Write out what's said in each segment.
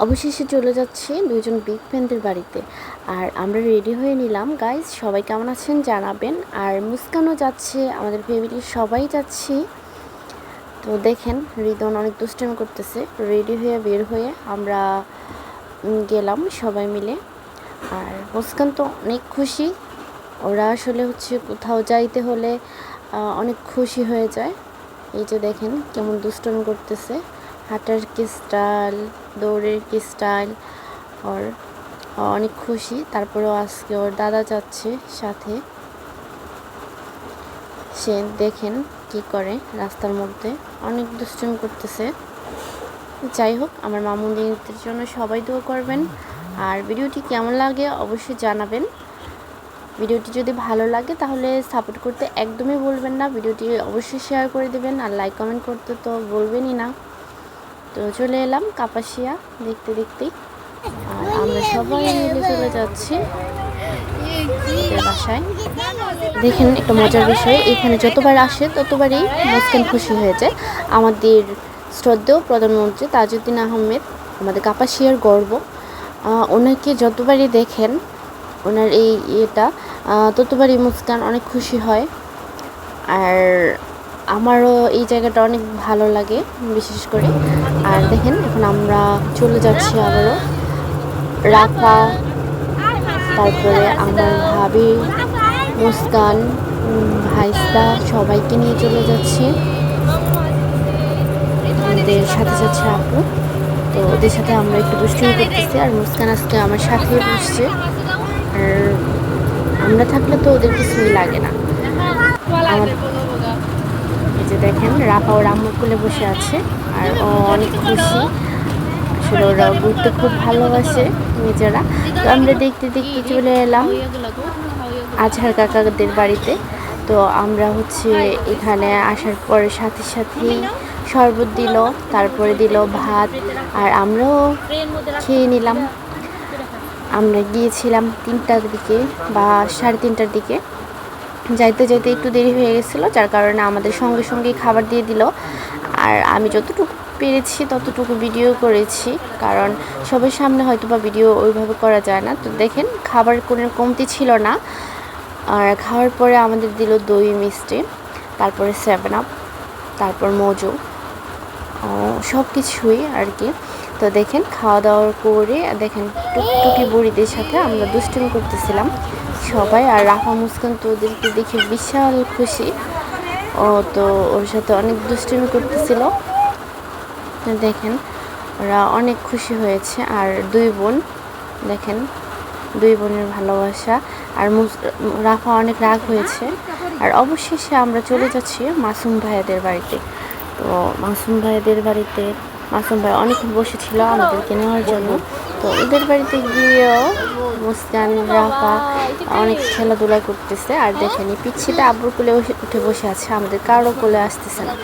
অবশেষে চলে যাচ্ছি দুইজন বিগ ফ্যানদের বাড়িতে। আর আমরা রেডি হয়ে নিলাম। গাইজ, সবাই কেমন আছেন জানাবেন। আর মুস্কানও যাচ্ছে, আমাদের ফ্যামিলির সবাই যাচ্ছি। তো দেখেন, রিদন অনেক দুষ্টামি করতেছে। রেডি হয়ে বের হয়ে আমরা গেলাম সবাই মিলে। আর মুস্কান তো অনেক খুশি। ওরা আসলে কোথাও যাইতে হলে অনেক খুশি হয়ে যায়। এই যে দেখেন কেমন দুষ্টামি করতেছে, হাঁটার কি স্টাইল, দৌড়ের কি স্টাইল। ওর অনেক খুশি। তারপরেও আজকে ওর দাদা যাচ্ছে সাথে। সে দেখেন কি করে, রাস্তার মধ্যে অনেক দুষ্টামি করতেছে। যাই হোক, আমার মামুনিদের জন্য সবাই দোয়া করবেন। আর ভিডিওটি কেমন লাগে অবশ্যই জানাবেন। ভিডিওটি যদি ভালো লাগে তাহলে সাপোর্ট করতে একদমই বলবেন না। ভিডিওটি অবশ্যই শেয়ার করে দেবেন, আর লাইক কমেন্ট করতে তো বলবেনই না। তো চলে এলাম কাপাসিয়া দেখতে দেখতেই। আর আমরা সবাই মিলে চলে যাচ্ছি বাসায়। দেখেন একটা মজার বিষয়, এখানে যতবার আসে ততবারই মুস্কান খুশি হয়ে যায়। আমাদের শ্রদ্ধেয় প্রধানমন্ত্রী তাজউদ্দিন আহমেদ, আমাদের কাপাসিয়ার গর্ব, ওনাকে যতবারই দেখেন, ওনার এই ইয়েটা ততবারই মুস্কান অনেক খুশি হয়। আর আমারও এই জায়গাটা অনেক ভালো লাগে বিশেষ করে। আর দেখেন এখন আমরা চলে যাচ্ছি আবারও। রাফা, তারপরে আমার ভাবি, মুস্কান, ভাইস্তা সবাইকে নিয়ে চলে যাচ্ছি। আমাদের সাথে যাচ্ছে আপু। তো ওদের সাথে আমরা একটু দুষ্টুমি করতেছি। আর মুস্কান আজকে আমার সাথেই বসছে। আর আমরা থাকলে তো ওদের কিছুই লাগে না। এই যে দেখেন রাফা ওর আম্মুর কোলে বসে আছে। আর ও অনেক খুশি। আসলে ওরা ঘুরতে খুব ভালোবাসে নিজেরা। তো আমরা দেখতে দেখতে চলে এলাম আজহার কাকাদের বাড়িতে। তো আমরা এখানে আসার পরে সাথে সাথেই শরবত দিল, তারপরে দিল ভাত। আর আমরাও খেয়ে নিলাম। আমরা গিয়েছিলাম 3টার দিকে বা 3:30টার দিকে। যাইতে যাইতে একটু দেরি হয়ে গেছিলো, যার কারণে আমাদের সঙ্গে সঙ্গেই খাবার দিয়ে দিল। আর আমি যতটুকু পেরেছি ততটুকু ভিডিও করেছি, কারণ সবার সামনে হয়তো বা ভিডিও ওইভাবে করা যায় না। তো দেখেন খাবার কোনো কমতি ছিল না। আর খাওয়ার পরে আমাদের দিল দই মিষ্টি, তারপরে 7 আপ, তারপর মজু, সব কিছুই আর কি। তো দেখেন খাওয়া দাওয়া করে দেখেন টুকটুকি বুড়িদের সাথে আমরা দুষ্টুমি করতেছিলাম সবাই। আর রাফা মুস্কান তো ওদেরকে দেখে বিশাল খুশি। ও তো ওর সাথে অনেক দুষ্টুমি করতেছিল। দেখেন ওরা অনেক খুশি হয়েছে। আর 2 বোন, দেখেন 2 বোনের ভালোবাসা। আর রাফা অনেক রাগ হয়েছে। আর অবশেষে আমরা চলে যাচ্ছি মাসুম ভাইয়াদের বাড়িতে। তো মাসুম ভাইয়াদের বাড়িতে মাসুম ভাই অনেকক্ষণ বসেছিল আমাদেরকে নেওয়ার জন্য। তো ওদের বাড়িতে গিয়েও মুস্কান, রাফা অনেক খেলাধুলা করতেছে। আর দেখেন এই পিচ্ছিটা আব্বুর কোলে উঠে বসে আছে, আমাদের কারো কোলে আসতেছে না।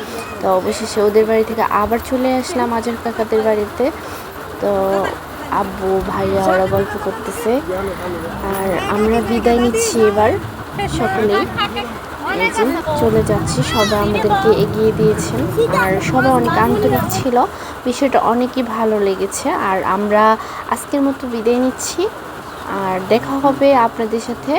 তো অবশেষে ওদের বাড়ি থেকে আবার চলে আসলাম আজহার কাকাদের বাড়িতে। তো আব্বু ভাইয়া ওরা গল্প করতেছে। আর আমরা বিদায় নিচ্ছি এবার সকলেই। এই যে চলে যাচ্ছি, সবাই আমাদেরকে এগিয়ে দিয়েছেন। আর সবাই অনেক আন্তরিক ছিল, বিষয়টা অনেকই ভালো লেগেছে। আর আমরা আজকের মতো বিদায় নিচ্ছি। আর দেখা হবে আপনাদের সাথে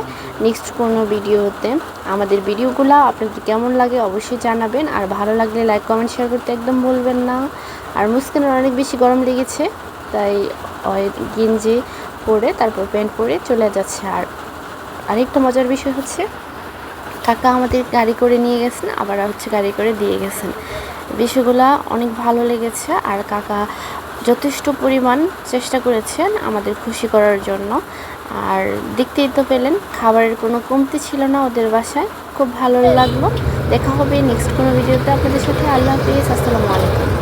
নেক্সট কোনো ভিডিওতে। আমাদের ভিডিওগুলো আপনাদের কেমন লাগে অবশ্যই জানাবেন। আর ভালো লাগলে লাইক কমেন্ট শেয়ার করতে একদম বলবেন না। আর মুস্কানের অনেক বেশি গরম লেগেছে, তাই গেঞ্জি পরে তারপর প্যান্ট পরে চলে যাচ্ছে। আর আরেকটা মজার বিষয় কাকা আমাদের গাড়ি করে নিয়ে গেছেন, আবার গাড়ি করে দিয়ে গেছেন। বিষয়গুলো অনেক ভালো লেগেছে। আর কাকা যথেষ্ট পরিমাণ চেষ্টা করেছেন আমাদের খুশি করার জন্য। আর দেখতেই তো পেলেন খাবারের কোনো কমতি ছিল না ওদের বাসায়। খুব ভালো লাগলো। দেখা হবে নেক্সট কোনো ভিডিওতে আপনাদের সাথে। আল্লাহ হাফিজ, আসসালামু আলাইকুম।